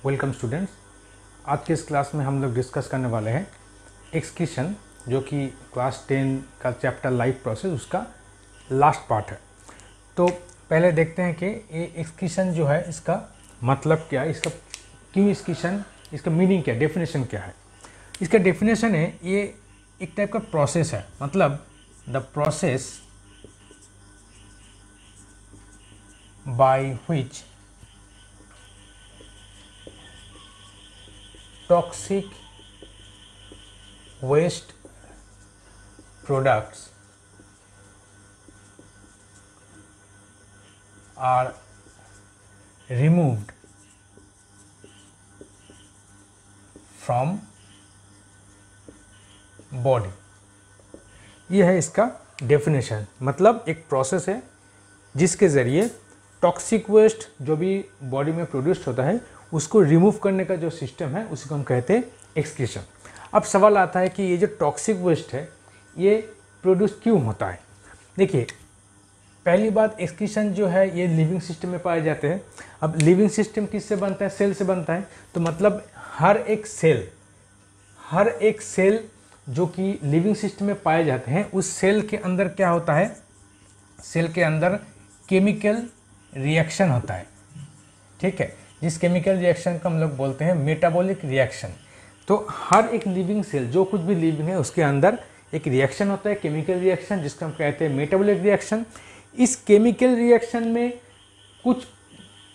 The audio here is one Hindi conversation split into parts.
Welcome students. आज के इस क्लास में हम लोग डिस्कस करने वाले हैं एक्सक्रीशन, जो कि क्लास 10 का चैप्टर लाइफ प्रोसेस उसका लास्ट पार्ट है। तो पहले देखते हैं कि ये एक्सक्रीशन जो है इसका मतलब क्या है, इसका क्यों एक्सक्रीशन, इसका मीनिंग क्या है, डेफिनेशन क्या है। इसका डेफिनेशन है ये एक टाइप का प्रोसेस है, मतलब the process by which toxic waste products are removed from body। ये है इसका डेफिनेशन। मतलब एक प्रोसेस है जिसके ज़रिए टॉक्सिक वेस्ट जो भी बॉडी में प्रोड्यूस होता है उसको रिमूव करने का जो सिस्टम है उसी को हम कहते हैं एक्सक्रीशन। अब सवाल आता है कि ये जो टॉक्सिक वेस्ट है ये प्रोड्यूस क्यों होता है। देखिए, पहली बात, एक्सक्रीशन जो है ये लिविंग सिस्टम में पाए जाते हैं। अब लिविंग सिस्टम किससे बनता है? सेल से बनता है। तो मतलब हर एक सेल जो कि लिविंग सिस्टम में पाए जाते हैं उस सेल के अंदर क्या होता है? सेल के अंदर केमिकल रिएक्शन होता है, ठीक है, जिस केमिकल रिएक्शन को हम लोग बोलते हैं मेटाबॉलिक रिएक्शन। तो हर एक लिविंग सेल, जो कुछ भी लिविंग है, उसके अंदर एक रिएक्शन होता है, केमिकल रिएक्शन, जिसको हम कहते हैं मेटाबॉलिक रिएक्शन। इस केमिकल रिएक्शन में कुछ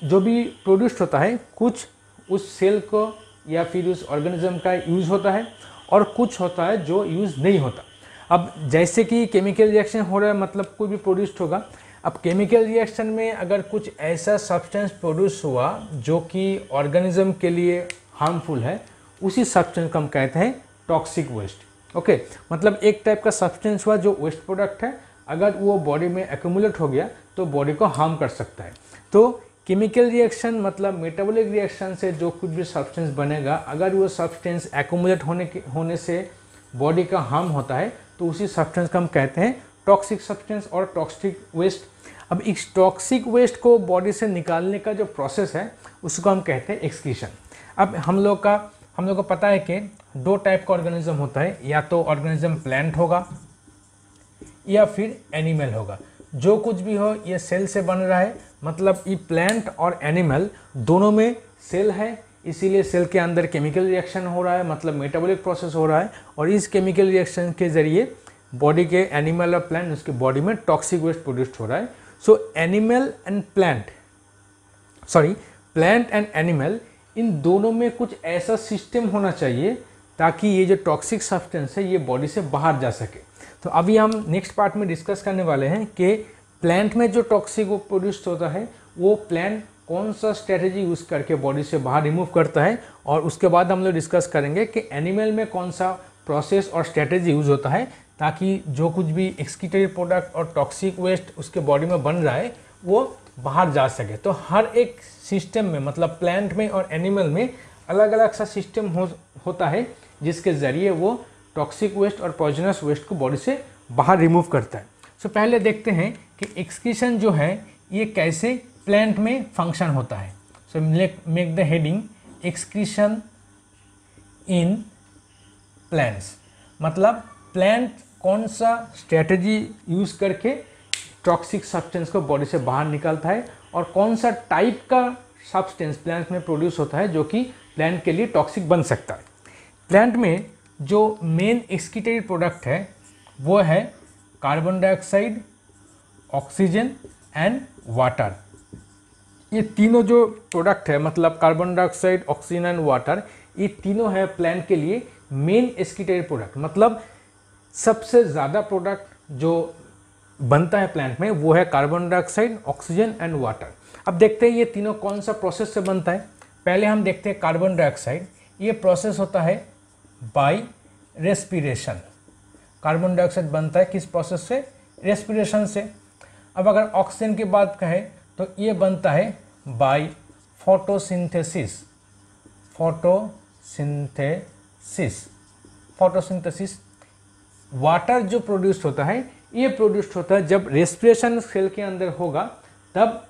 जो भी प्रोड्यूस होता है, कुछ उस सेल को या फिर उस ऑर्गेनिज्म का यूज़ होता है और कुछ होता है जो यूज़ नहीं होता। अब जैसे कि केमिकल रिएक्शन हो रहा है मतलब कोई भी प्रोड्यूस होगा। अब केमिकल रिएक्शन में अगर कुछ ऐसा सब्सटेंस प्रोड्यूस हुआ जो कि ऑर्गेनिज्म के लिए हार्मफुल है, उसी सब्सटेंस को हम कहते हैं टॉक्सिक वेस्ट। ओके, मतलब एक टाइप का सब्सटेंस हुआ जो वेस्ट प्रोडक्ट है, अगर वो बॉडी में एक्यूमुलेट हो गया तो बॉडी को हार्म कर सकता है। तो केमिकल रिएक्शन मतलब मेटाबॉलिक रिएक्शन से जो कुछ भी सब्सटेंस बनेगा, अगर वो सब्सटेंस एक्यूमुलेट होने से बॉडी का हार्म होता है तो उसी सब्सटेंस को हम कहते हैं टॉक्सिक सब्सटेंस और टॉक्सिक वेस्ट। अब इस टॉक्सिक वेस्ट को बॉडी से निकालने का जो प्रोसेस है उसको हम कहते हैं एक्सक्रीशन। अब हम लोग को पता है कि दो टाइप का ऑर्गेनिज्म होता है, या तो ऑर्गेनिज्म प्लांट होगा या फिर एनिमल होगा। जो कुछ भी हो ये सेल से बन रहा है, मतलब ये प्लांट और एनिमल दोनों में सेल है, इसीलिए सेल के अंदर केमिकल रिएक्शन हो रहा है, मतलब मेटाबॉलिक प्रोसेस हो रहा है, और इस केमिकल रिएक्शन के ज़रिए बॉडी के एनिमल और प्लांट उसके बॉडी में टॉक्सिक वेस्ट प्रोड्यूस हो रहा है। सो प्लांट एंड एनिमल, इन दोनों में कुछ ऐसा सिस्टम होना चाहिए ताकि ये जो टॉक्सिक सब्सटेंस है ये बॉडी से बाहर जा सके। तो अभी हम नेक्स्ट पार्ट में डिस्कस करने वाले हैं कि प्लांट में जो टॉक्सिक वो प्रोड्यूस होता है वो प्लांट कौन सा स्ट्रेटेजी यूज़ करके बॉडी से बाहर रिमूव करता है, और उसके बाद हम लोग डिस्कस करेंगे कि एनिमल में कौन सा प्रोसेस और स्ट्रेटेजी यूज़ होता है ताकि जो कुछ भी एक्सक्रीटरी प्रोडक्ट और टॉक्सिक वेस्ट उसके बॉडी में बन रहा है वो बाहर जा सके। तो हर एक सिस्टम में, मतलब प्लांट में और एनिमल में अलग अलग सा सिस्टम होता है जिसके ज़रिए वो टॉक्सिक वेस्ट और पॉइजनस वेस्ट को बॉडी से बाहर रिमूव करता है। सो पहले देखते हैं कि एक्सक्रीशन जो है ये कैसे प्लांट में फंक्शन होता है। So make the heading excretion in plants. मतलब प्लांट कौन सा स्ट्रेटजी यूज़ करके टॉक्सिक सब्सटेंस को बॉडी से बाहर निकालता है, और कौन सा टाइप का सब्सटेंस प्लांट में प्रोड्यूस होता है जो कि प्लांट के लिए टॉक्सिक बन सकता है। प्लांट में जो मेन एक्सक्रीटरी प्रोडक्ट है वो है carbon dioxide, oxygen and water. ये तीनों जो प्रोडक्ट है, मतलब carbon dioxide, oxygen and water, ये तीनों है प्लांट के लिए मेन एक्सक्रीटरी प्रोडक्ट। मतलब सबसे ज़्यादा प्रोडक्ट जो बनता है प्लांट में वो है carbon dioxide, oxygen and water. अब देखते हैं ये तीनों कौन सा प्रोसेस से बनता है। पहले हम देखते हैं कार्बन डाइऑक्साइड। ये प्रोसेस होता है बाय रेस्पिरेशन। कार्बन डाइऑक्साइड बनता है किस प्रोसेस से? रेस्पिरेशन से। अब अगर ऑक्सीजन की बात कहें तो ये बनता है बाय फोटोसिंथेसिस। वाटर जो प्रोड्यूस होता है ये प्रोड्यूस होता है जब रेस्पिरेशन सेल के अंदर होगा, तब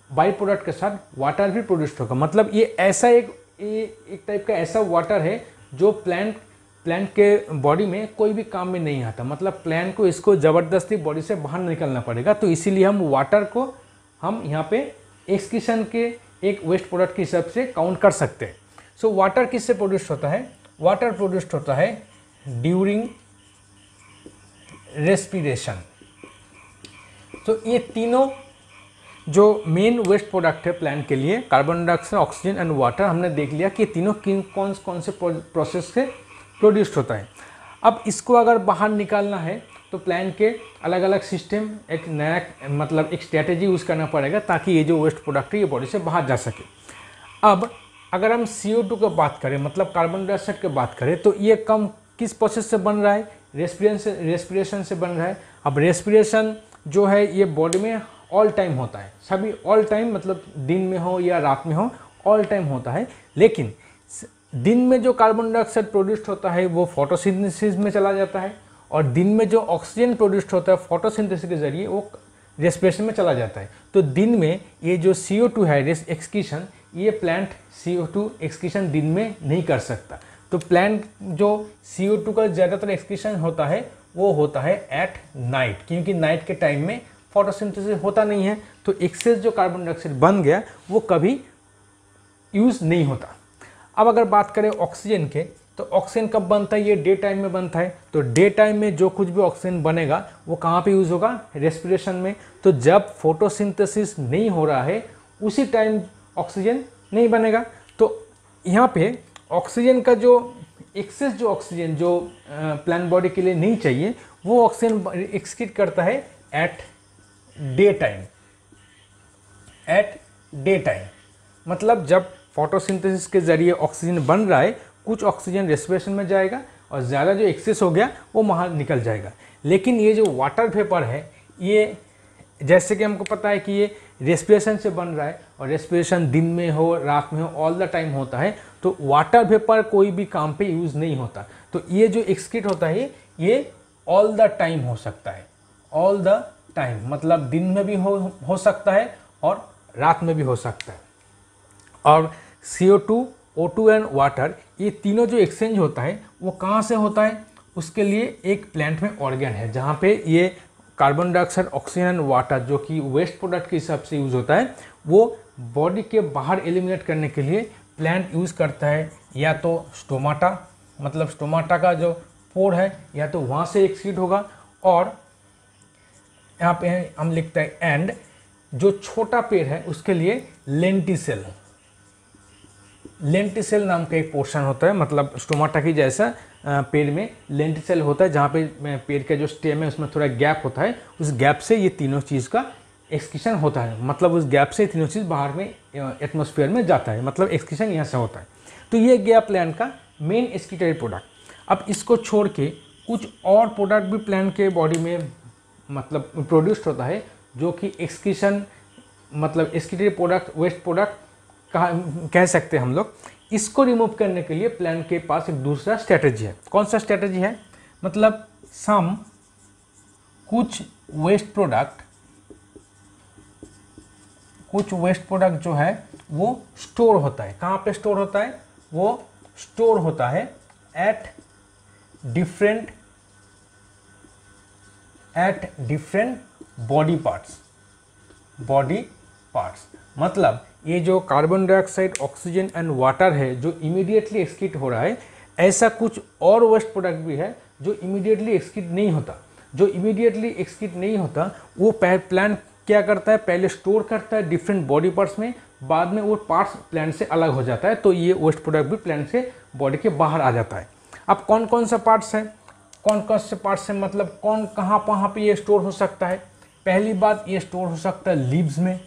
बाई प्रोडक्ट के साथ वाटर भी प्रोड्यूस होगा। मतलब ये ऐसा एक ये एक टाइप का ऐसा वाटर है जो प्लांट के बॉडी में कोई भी काम में नहीं आता, मतलब प्लांट को इसको ज़बरदस्ती बॉडी से बाहर निकलना पड़ेगा। तो इसीलिए हम वाटर को हम यहाँ पे एक्सक्रीशन के एक वेस्ट प्रोडक्ट के हिसाब से काउंट कर सकते हैं। सो वाटर किससे प्रोड्यूस होता है? वाटर प्रोड्यूस होता है ड्यूरिंग रेस्पिरेशन। तो ये तीनों जो मेन वेस्ट प्रोडक्ट है प्लांट के लिए, carbon dioxide, oxygen and water, हमने देख लिया कि तीनों कौन कौन से प्रोसेस से प्रोड्यूस्ड होता है। अब इसको अगर बाहर निकालना है तो प्लांट के अलग अलग सिस्टम, एक नया मतलब एक स्ट्रैटेजी यूज़ करना पड़ेगा ताकि ये जो वेस्ट प्रोडक्ट है ये बॉडी से बाहर जा सके। अब अगर हम CO2 की बात करें, मतलब कार्बन डाइऑक्साइड की बात करें, तो ये कम किस प्रोसेस से बन रहा है? रेस्पिरेशन से बन रहा है। अब रेस्पिरेशन जो है ये बॉडी में ऑल टाइम होता है, सभी ऑल टाइम, मतलब दिन में हो या रात में हो, ऑल टाइम होता है। लेकिन दिन में जो कार्बन डाइऑक्साइड प्रोड्यूस्ड होता है वो फोटोसिंथेसिस में चला जाता है, और दिन में जो ऑक्सीजन प्रोड्यूस्ड होता है फोटोसिंथेसिस के जरिए वो रेस्पिरेशन में चला जाता है। तो दिन में ये जो CO2 है एक्सक्रीशन, ये प्लांट CO2 एक्सक्रीशन दिन में नहीं कर सकता। तो प्लांट जो CO2 का ज़्यादातर एक्सक्रीशन होता है वो होता है एट नाइट, क्योंकि नाइट के टाइम में फोटोसिंथेसिस होता नहीं है, तो एक्सेस जो कार्बन डाइऑक्साइड बन गया वो कभी यूज़ नहीं होता। अब अगर बात करें ऑक्सीजन के, तो ऑक्सीजन कब बनता है? ये डे टाइम में बनता है। तो डे टाइम में जो कुछ भी ऑक्सीजन बनेगा वो कहाँ पे यूज़ होगा? रेस्पिरेशन में। तो जब फोटोसिंथेसिस नहीं हो रहा है उसी टाइम ऑक्सीजन नहीं बनेगा। तो यहाँ पे ऑक्सीजन का जो एक्सेस जो ऑक्सीजन जो प्लांट बॉडी के लिए नहीं चाहिए वो ऑक्सीजन एक्सक्रीट करता है at day time. At day time मतलब जब फोटोसिंथेसिस के ज़रिए ऑक्सीजन बन रहा है, कुछ ऑक्सीजन रेस्पिरेशन में जाएगा और ज़्यादा जो एक्सेस हो गया वो बाहर निकल जाएगा। लेकिन ये जो वाटर वेपर है, ये जैसे कि हमको पता है कि ये रेस्पिरेशन से बन रहा है, और रेस्पिरेशन दिन में हो रात में हो ऑल द टाइम होता है। तो वाटर वेपर कोई भी काम पे यूज़ नहीं होता। तो ये जो एक्सक्रीट होता है ये ऑल द टाइम हो सकता है। ऑल द टाइम मतलब दिन में भी हो सकता है और रात में भी हो सकता है। और CO2, O2 एंड वाटर, ये तीनों जो एक्सचेंज होता है वो कहाँ से होता है? उसके लिए एक प्लांट में ऑर्गन है जहाँ पे ये carbon dioxide, oxygen and water जो कि वेस्ट प्रोडक्ट के हिसाब से यूज़ होता है वो बॉडी के बाहर एलिमिनेट करने के लिए प्लांट यूज़ करता है। या तो स्टोमाटा, मतलब स्टोमाटा का जो पोर है या तो वहाँ से एक्सक्रीट होगा, और यहाँ पे हम लिखते हैं एंड जो छोटा पेड़ है उसके लिए लेंटिसेल। लेंटिसेल नाम का एक पोर्शन होता है, मतलब स्टोमाटा की जैसा पेड़ में लेंटिसेल होता है जहाँ पे पेड़ का जो स्टेम है उसमें थोड़ा गैप होता है, उस गैप से ये तीनों चीज़ का एक्सक्रीशन होता है। मतलब उस गैप से तीनों चीज़ बाहर में एटमॉस्फेयर में जाता है, मतलब एक्सक्रीशन यहाँ से होता है। तो ये गया प्लांट का मेन एक्सक्रीटरी प्रोडक्ट। अब इसको छोड़ के कुछ और प्रोडक्ट भी प्लांट के बॉडी में मतलब प्रोड्यूस्ड होता है जो कि एक्सक्रीशन मतलब एक्सक्रीटरी प्रोडक्ट, वेस्ट प्रोडक्ट कह सकते हैं हम लोग। इसको रिमूव करने के लिए प्लांट के पास एक दूसरा स्ट्रैटेजी है। कौन सा स्ट्रैटेजी है? मतलब कुछ वेस्ट प्रोडक्ट जो है वो स्टोर होता है। कहाँ पे स्टोर होता है? वो स्टोर होता है एट डिफरेंट बॉडी पार्ट्स। मतलब ये जो carbon dioxide, oxygen and water है जो इमीडिएटली एक्सक्रीट हो रहा है, ऐसा कुछ और वेस्ट प्रोडक्ट भी है जो इमीडिएटली एक्सक्रीट नहीं होता। जो इमीडिएटली एक्सक्रीट नहीं होता वो प्लांट क्या करता है? पहले स्टोर करता है डिफरेंट बॉडी पार्ट्स में, बाद में वो पार्ट्स प्लांट से अलग हो जाता है। तो ये वेस्ट प्रोडक्ट भी प्लांट से बॉडी के बाहर आ जाता है। अब कौन कौन से पार्ट्स हैं? मतलब कहाँ पे ये स्टोर हो सकता है? पहली बात, ये स्टोर हो सकता है लीव्स में।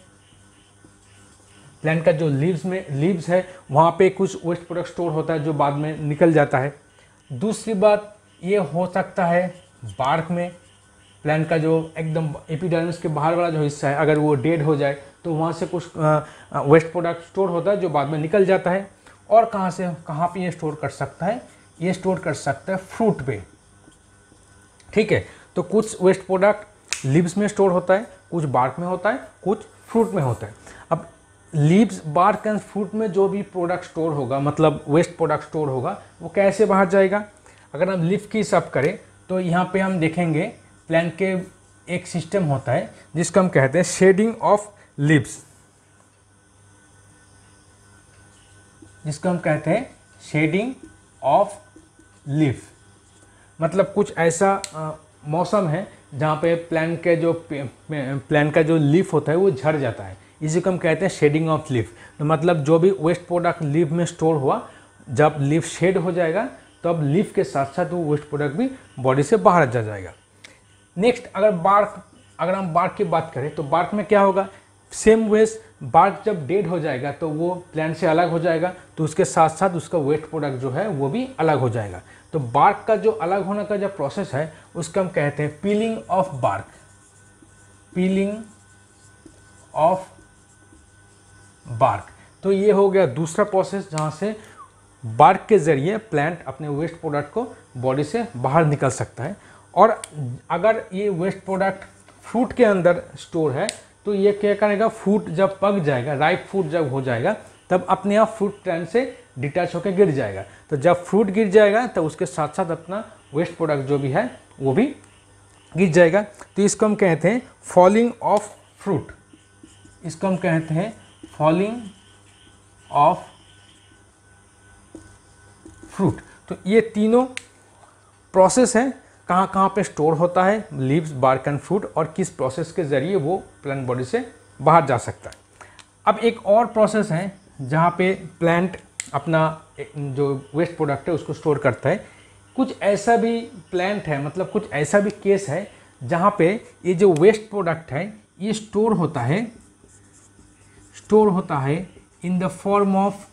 प्लांट का जो लीव्स है वहाँ पे कुछ वेस्ट प्रोडक्ट स्टोर होता है जो बाद में निकल जाता है। दूसरी बात, ये हो सकता है बार्क में। प्लांट का जो एकदम एपिडर्मिस के बाहर वाला जो हिस्सा है, अगर वो डेड हो जाए तो वहाँ से कुछ वेस्ट प्रोडक्ट स्टोर होता है जो बाद में निकल जाता है। और कहाँ पे ये स्टोर कर सकता है? ये स्टोर कर सकता है फ्रूट पे। ठीक है, तो कुछ वेस्ट प्रोडक्ट लीव्स में स्टोर होता है, कुछ बार्क में होता है, कुछ फ्रूट में होता है। अब लीव्स बार्क एंड फ्रूट में जो भी प्रोडक्ट स्टोर होगा, मतलब वेस्ट प्रोडक्ट स्टोर होगा, वो कैसे बाहर जाएगा। अगर हम लीफ की सब करें तो यहाँ पे हम देखेंगे प्लांट के एक सिस्टम होता है जिसको हम कहते हैं शेडिंग ऑफ लीव्स, जिसको हम कहते हैं शेडिंग ऑफ लीफ। मतलब कुछ ऐसा मौसम है जहाँ पे प्लांट का जो लीफ होता है वो झड़ जाता है, इसी को हम कहते हैं शेडिंग ऑफ लीफ। तो मतलब जो भी वेस्ट प्रोडक्ट लीफ में स्टोर हुआ, जब लीफ शेड हो जाएगा तो अब लीफ के साथ साथ वो वेस्ट प्रोडक्ट भी बॉडी से बाहर जा जाएगा। नेक्स्ट अगर हम बार्क की बात करें तो बार्क में क्या होगा, सेम वेस्ट बार्क जब डेड हो जाएगा तो वो प्लांट से अलग हो जाएगा, तो उसके साथ साथ उसका वेस्ट प्रोडक्ट जो है वो भी अलग हो जाएगा। तो बार्क का जो अलग होने का जो प्रोसेस है उसको हम कहते हैं peeling of bark, peeling of bark. तो ये हो गया दूसरा प्रोसेस जहाँ से बार्क के ज़रिए प्लांट अपने वेस्ट प्रोडक्ट को बॉडी से बाहर निकल सकता है। और अगर ये वेस्ट प्रोडक्ट फ्रूट के अंदर स्टोर है तो ये क्या करेगा, फ्रूट जब पक जाएगा, राइप फ्रूट जब हो जाएगा तब अपने आप फ्रूट प्लांट से डिटैच होकर गिर जाएगा। तो जब फ्रूट गिर जाएगा तो उसके साथ साथ अपना वेस्ट प्रोडक्ट जो भी है वो भी गिर जाएगा। तो इसको हम कहते हैं फॉलिंग ऑफ फ्रूट, इसको हम कहते हैं फॉलिंग ऑफ फ्रूट। तो ये तीनों प्रोसेस है, कहाँ कहाँ पे स्टोर होता है लीव्स, बार्क एंड फ्रूट, और किस प्रोसेस के ज़रिए वो प्लांट बॉडी से बाहर जा सकता है। अब एक और प्रोसेस है जहाँ पे प्लांट अपना जो वेस्ट प्रोडक्ट है उसको स्टोर करता है। कुछ ऐसा भी प्लांट है, मतलब कुछ ऐसा भी केस है जहाँ पे ये जो वेस्ट प्रोडक्ट है ये स्टोर होता है इन द फॉर्म ऑफ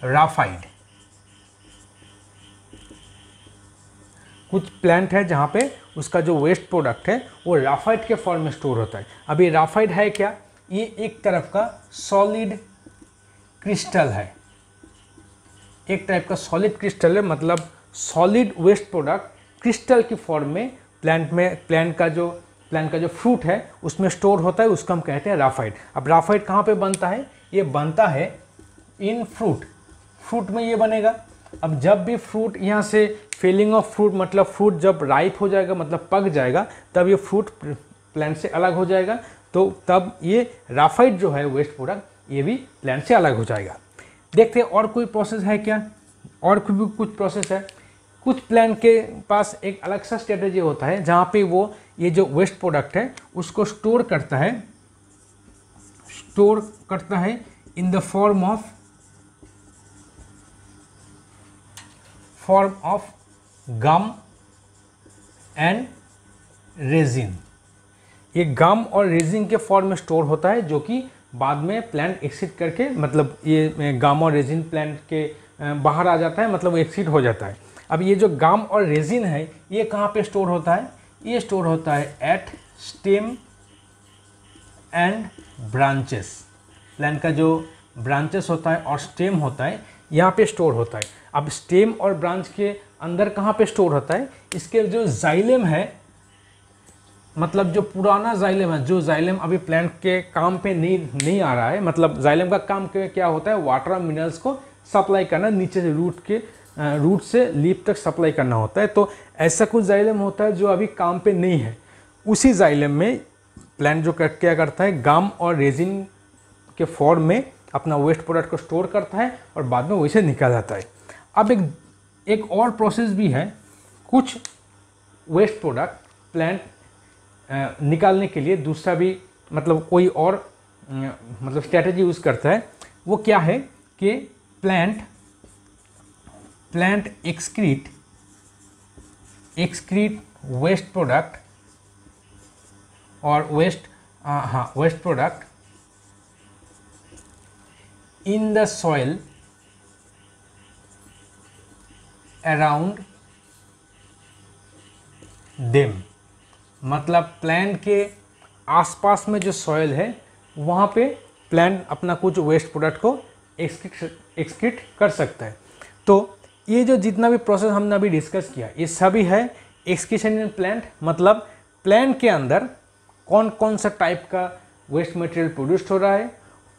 राफाइड। कुछ प्लांट है जहाँ पे उसका जो वेस्ट प्रोडक्ट है वो राफाइड के फॉर्म में स्टोर होता है। अब ये राफाइड है क्या, ये एक तरफ का सॉलिड क्रिस्टल है, एक टाइप का सॉलिड क्रिस्टल है, मतलब सॉलिड वेस्ट प्रोडक्ट क्रिस्टल की फॉर्म में प्लांट का जो फ्रूट है उसमें स्टोर होता है, उसको हम कहते हैं राफाइड। अब राफाइड कहाँ पे बनता है, ये बनता है इन फ्रूट में ये बनेगा। अब जब भी फ्रूट यहाँ से फीलिंग ऑफ फ्रूट, मतलब फ्रूट जब राइप हो जाएगा, मतलब पक जाएगा, तब ये फ्रूट प्लांट से अलग हो जाएगा, तो तब ये राफाइड जो है वेस्ट प्रोडक्ट ये भी प्लांट से अलग हो जाएगा। देखते हैं और कोई प्रोसेस है क्या, और भी कुछ प्रोसेस है। कुछ प्लांट के पास एक अलग सा स्ट्रेटजी होता है जहाँ पे वो ये जो वेस्ट प्रोडक्ट है उसको स्टोर करता है in the form of gum and resin. ये गम और रेजिन के फॉर्म में स्टोर होता है, जो कि बाद में प्लांट एक्सिट करके, मतलब ये गम और रेजिन प्लांट के बाहर आ जाता है, मतलब एक्सिट हो जाता है। अब ये जो गम और रेजिन है ये कहाँ पे स्टोर होता है, ये स्टोर होता है at stem and branches. Plant का जो ब्रांचेस होता है और स्टेम होता है यहाँ पे स्टोर होता है। अब स्टेम और ब्रांच के अंदर कहाँ पे स्टोर होता है, इसके जो जाइलम है, मतलब जो पुराना जाइलम है, जो जाइलम अभी प्लांट के काम पे नहीं आ रहा है, मतलब जाइलम का काम क्या होता है, वाटर मिनरल्स को सप्लाई करना, नीचे से रूट से लीफ तक सप्लाई करना होता है। तो ऐसा कुछ जाइलम होता है जो अभी काम पे नहीं है, उसी जाइलम में प्लांट जो क्या करता है, गम और रेजिन के फॉर्म में अपना वेस्ट प्रोडक्ट को स्टोर करता है और बाद में वैसे निकल जाता है। अब एक और प्रोसेस भी है, कुछ वेस्ट प्रोडक्ट प्लांट निकालने के लिए दूसरा भी, मतलब कोई और मतलब स्ट्रैटेजी यूज़ करता है। वो क्या है कि प्लांट एक्सक्रीट वेस्ट प्रोडक्ट और waste product in the soil around them. मतलब प्लांट के आसपास में जो सॉइल है वहाँ पे प्लांट अपना कुछ वेस्ट प्रोडक्ट को एक्सक्रीट कर सकता है। तो ये जो जितना भी प्रोसेस हमने अभी डिस्कस किया ये सभी है एक्सक्रीशन इन प्लांट, मतलब प्लांट के अंदर कौन कौन सा टाइप का वेस्ट मटेरियल प्रोड्यूस हो रहा है,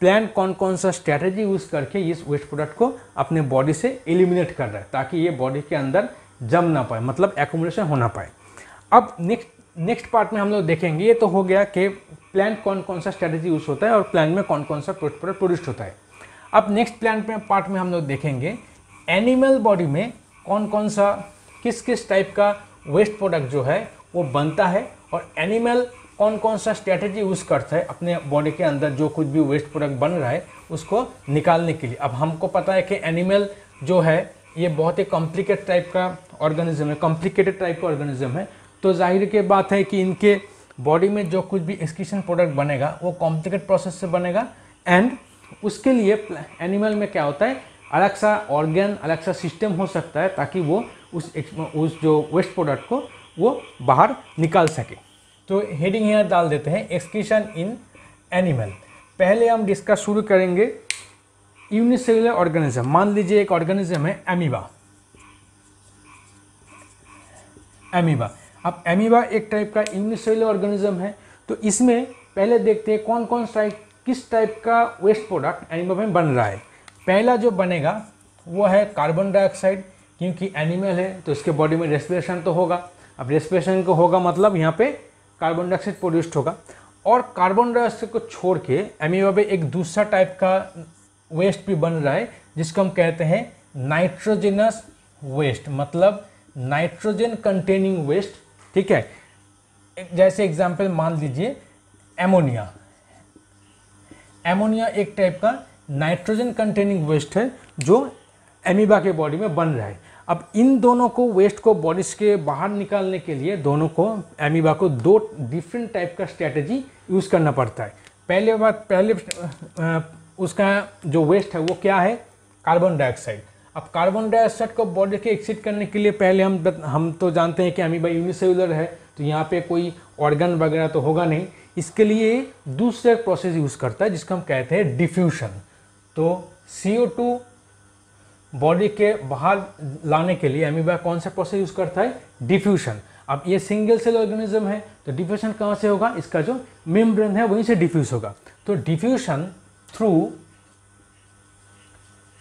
प्लांट कौन कौन सा स्ट्रैटेजी यूज़ करके इस वेस्ट प्रोडक्ट को अपने बॉडी से एलिमिनेट कर रहा है ताकि ये बॉडी के अंदर जम ना पाए, मतलब एक्यूमुलेशन हो ना पाए। अब नेक्स्ट पार्ट में हम लोग देखेंगे, ये तो हो गया कि प्लांट कौन कौन सा स्ट्रैटेजी यूज़ होता है और प्लांट में कौन कौन सा प्रोडक्ट प्रोड्यूस होता है। अब नेक्स्ट प्लांट में पार्ट में हम लोग देखेंगे एनिमल बॉडी में कौन कौन सा किस किस टाइप का वेस्ट प्रोडक्ट जो है वो बनता है और एनिमल कौन कौन सा स्ट्रैटेजी यूज़ करता है अपने बॉडी के अंदर जो कुछ भी वेस्ट प्रोडक्ट बन रहा है उसको निकालने के लिए। अब हमको पता है कि एनिमल जो है ये बहुत ही कॉम्प्लिकेटेड टाइप का ऑर्गेनिज्म है, तो जाहिर की बात है कि इनके बॉडी में जो कुछ भी एक्सक्रीशन प्रोडक्ट बनेगा वो कॉम्प्लिकेटेड प्रोसेस से बनेगा। एंड उसके लिए एनिमल में क्या होता है, अलग सा ऑर्गन, अलग सा सिस्टम हो सकता है ताकि वो उस जो वेस्ट प्रोडक्ट को वो बाहर निकाल सके। तो हेडिंग यहाँ डाल देते हैं एक्सक्रीशन इन एनिमल। पहले हम डिस्कस शुरू करेंगे यूनिसेलुलर ऑर्गेनिज्म। मान लीजिए एक ऑर्गेनिज्म है एमीबा। अब एमीबा एक टाइप का यूनिसेलुलर ऑर्गेनिज्म है, तो इसमें पहले देखते हैं कौन कौन सा किस टाइप का वेस्ट प्रोडक्ट एनिमल में बन रहा है। पहला जो बनेगा वो है कार्बन डाइऑक्साइड, क्योंकि एनिमल है तो इसके बॉडी में रेस्पिरेशन तो होगा। अब रेस्पिरेशन को होगा मतलब यहाँ पे कार्बन डाइऑक्साइड प्रोड्यूस्ड होगा। और कार्बन डाइऑक्साइड को छोड़ के एमीबा में एक दूसरा टाइप का वेस्ट भी बन रहा है जिसको हम कहते हैं नाइट्रोजनस वेस्ट, मतलब नाइट्रोजन कंटेनिंग वेस्ट। ठीक है, जैसे एग्जांपल मान लीजिए एमोनिया। एमोनिया एक टाइप का नाइट्रोजन कंटेनिंग वेस्ट है जो एमीबा के बॉडी में बन रहा है। अब इन दोनों को वेस्ट को बॉडी के बाहर निकालने के लिए दोनों को एमीबा को दो डिफरेंट टाइप का स्ट्रैटेजी यूज़ करना पड़ता है। पहले उसका जो वेस्ट है वो क्या है, कार्बन डाइऑक्साइड। अब कार्बन डाइऑक्साइड को बॉडी के एक्सिट करने के लिए पहले हम तो जानते हैं कि एमीबा यूनिसेलुलर है, तो यहाँ पे कोई ऑर्गन वगैरह तो होगा नहीं। इसके लिए दूसरा प्रोसेस यूज़ करता है जिसको हम कहते हैं डिफ्यूशन। तो CO2 बॉडी के बाहर लाने के लिए एमीबा कौन सा प्रोसेस यूज़ करता है, डिफ्यूशन। अब ये सिंगल सेल ऑर्गेनिज्म है तो डिफ्यूशन कहाँ से होगा, इसका जो मेम्ब्रेन है वहीं से डिफ्यूज होगा। तो डिफ्यूशन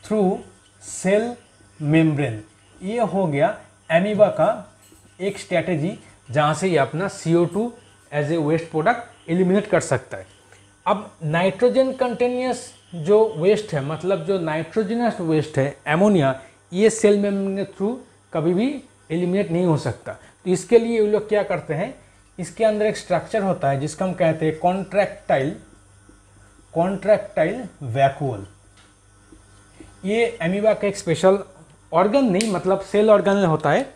थ्रू सेल मेम्ब्रेन, ये हो गया एमीबा का एक स्ट्रैटेजी जहाँ से ये अपना CO2 as a waste product eliminate कर सकता है। अब नाइट्रोजन कंटेनियस जो वेस्ट है, मतलब जो नाइट्रोजनस वेस्ट है एमोनिया, ये सेल मेम्ब्रेन के थ्रू कभी भी एलिमिनेट नहीं हो सकता। तो इसके लिए ये लोग क्या करते हैं, इसके अंदर एक स्ट्रक्चर होता है जिसका हम कहते हैं कॉन्ट्रैक्टाइल वैक्यूल। ये एमीबा का एक स्पेशल ऑर्गन नहीं, मतलब सेल ऑर्गेनल होता है,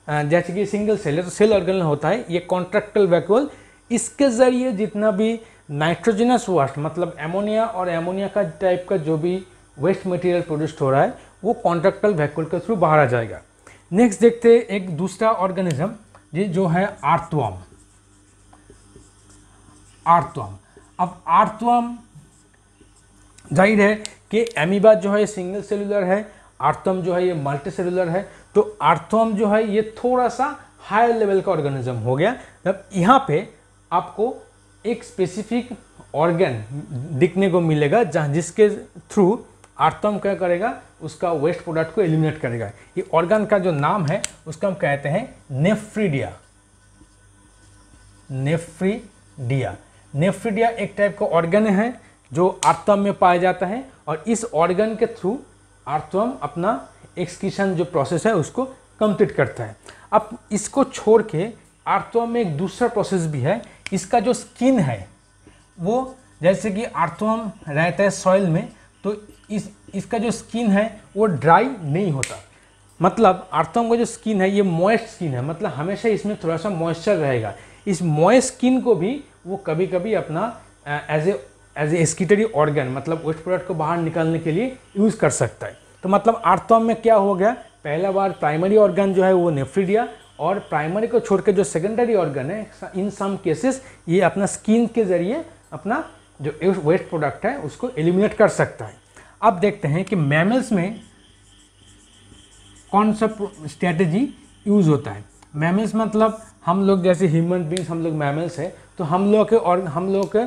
जैसे कि सिंगल सेल है तो सेल ऑर्गेनल होता है। ये कॉन्ट्रैक्टाइल वैक्यूल, इसके ज़रिए जितना भी नाइट्रोजनस वेस्ट, मतलब एमोनिया और एमोनिया का टाइप का जो भी वेस्ट मटेरियल प्रोड्यूस हो रहा है वो कॉन्ट्रैक्टाइल वैक्यूल के थ्रू बाहर आ जाएगा। नेक्स्ट देखते हैं एक दूसरा ऑर्गेनिज्म जो है आर्थवर्म। अब आर्थवर्म जाहिर है कि एमीबा जो है सिंगल सेलुलर है, आर्थवर्म जो है ये मल्टी सेलुलर है। तो आर्थवर्म जो है ये थोड़ा सा हायर लेवल का ऑर्गेनिज्म हो गया। अब यहाँ पे आपको एक स्पेसिफिक ऑर्गन दिखने को मिलेगा जिसके थ्रू आर्थवर्म क्या करेगा, उसका वेस्ट प्रोडक्ट को एलिमिनेट करेगा। ये ऑर्गन का जो नाम है उसका हम कहते हैं नेफ्रिडिया। नेफ्रिडिया एक टाइप का ऑर्गन है जो आर्थवर्म में पाया जाता है और इस ऑर्गन के थ्रू आर्थवर्म अपना एक्सक्रीशन जो प्रोसेस है उसको कंप्लीट करता है। अब इसको छोड़ के आर्थवर्म में एक दूसरा प्रोसेस भी है। इसका जो स्किन है वो, जैसे कि आर्थवर्म रहता है सॉइल में, तो इसका जो स्किन है वो ड्राई नहीं होता। मतलब आर्थवर्म का जो स्किन है ये मॉइस्ट स्किन है, मतलब हमेशा इसमें थोड़ा सा मॉइस्चर रहेगा। इस मॉइस्ट स्किन को भी वो कभी कभी अपना एज ए एक्सक्रीटरी ऑर्गन, मतलब वेस्ट प्रोडक्ट को बाहर निकालने के लिए यूज़ कर सकता है। तो मतलब आर्थवर्म में क्या हो गया, पहला बार प्राइमरी ऑर्गन जो है वो नेफ्रिडिया, और प्राइमरी को छोड़ के जो सेकेंडरी ऑर्गन है इन सम केसेस ये अपना स्किन के ज़रिए अपना जो वेस्ट प्रोडक्ट है उसको एलिमिनेट कर सकता है। अब देखते हैं कि मैमल्स में कौन सा स्ट्रैटेजी यूज़ होता है। मैमल्स मतलब हम लोग जैसे ह्यूमन बींग्स, हम लोग मैमल्स हैं, तो हम लोग के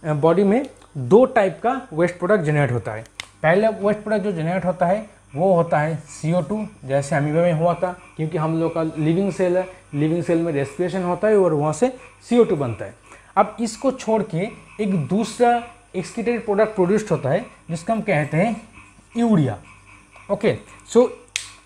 बॉडी में दो टाइप का वेस्ट प्रोडक्ट जनरेट होता है। पहला वेस्ट प्रोडक्ट जो जनरेट होता है वो होता है CO2, जैसे अमीबा में हुआ था, क्योंकि हम लोग का लिविंग सेल है, लिविंग सेल में रेस्पिरेशन होता है और वहाँ से CO2 बनता है। अब इसको छोड़ के एक दूसरा एक्सक्रीटेड प्रोडक्ट प्रोड्यूस्ड होता है जिसको हम कहते हैं यूरिया। ओके, सो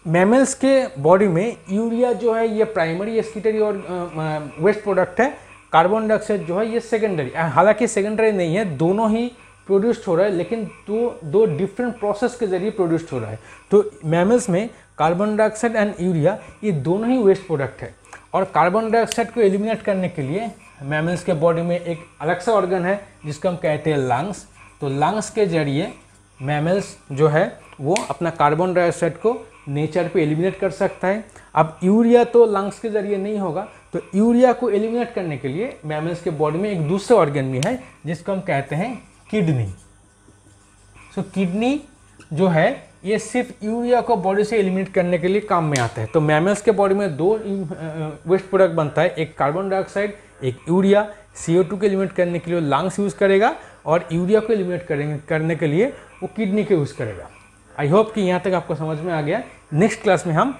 मैमल्स के बॉडी में यूरिया जो है ये प्राइमरी एक्सक्रीटरी और वेस्ट प्रोडक्ट है, कार्बन डाइऑक्साइड जो है ये सेकेंडरी। हालांकि सेकेंडरी नहीं है, दोनों ही प्रोड्यूस्ड हो रहा है, लेकिन दो डिफरेंट प्रोसेस के जरिए प्रोड्यूस्ड हो रहा है। तो मैमल्स में कार्बन डाइऑक्साइड एंड यूरिया ये दोनों ही वेस्ट प्रोडक्ट है, और कार्बन डाइऑक्साइड को एलिमिनेट करने के लिए मैमल्स के बॉडी में एक अलग सा ऑर्गन है जिसको हम कहते हैं लंग्स। तो लंग्स के जरिए मैमल्स जो है वो अपना कार्बन डाइऑक्साइड को नेचर पे एलिमिनेट कर सकता है। अब यूरिया तो लंग्स के जरिए नहीं होगा, तो यूरिया को एलिमिनेट करने के लिए मैमल्स के बॉडी में एक दूसरा ऑर्गन भी है जिसको हम कहते हैं किडनी। सो किडनी जो है ये सिर्फ यूरिया को बॉडी से एलिमिनेट करने के लिए काम में आता है। तो मैमल्स के बॉडी में दो वेस्ट प्रोडक्ट बनता है, एक कार्बन डाइऑक्साइड, एक यूरिया। CO2 को एलिमिनेट करने के लिए लंग्स यूज़ करेगा और यूरिया को एलिमिनेट करने के लिए वो किडनी को यूज़ करेगा। आई होप कि यहाँ तक आपको समझ में आ गया। नेक्स्ट क्लास में हम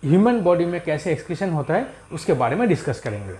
ह्यूमन बॉडी में कैसे एक्सक्रीशन होता है उसके बारे में डिस्कस करेंगे।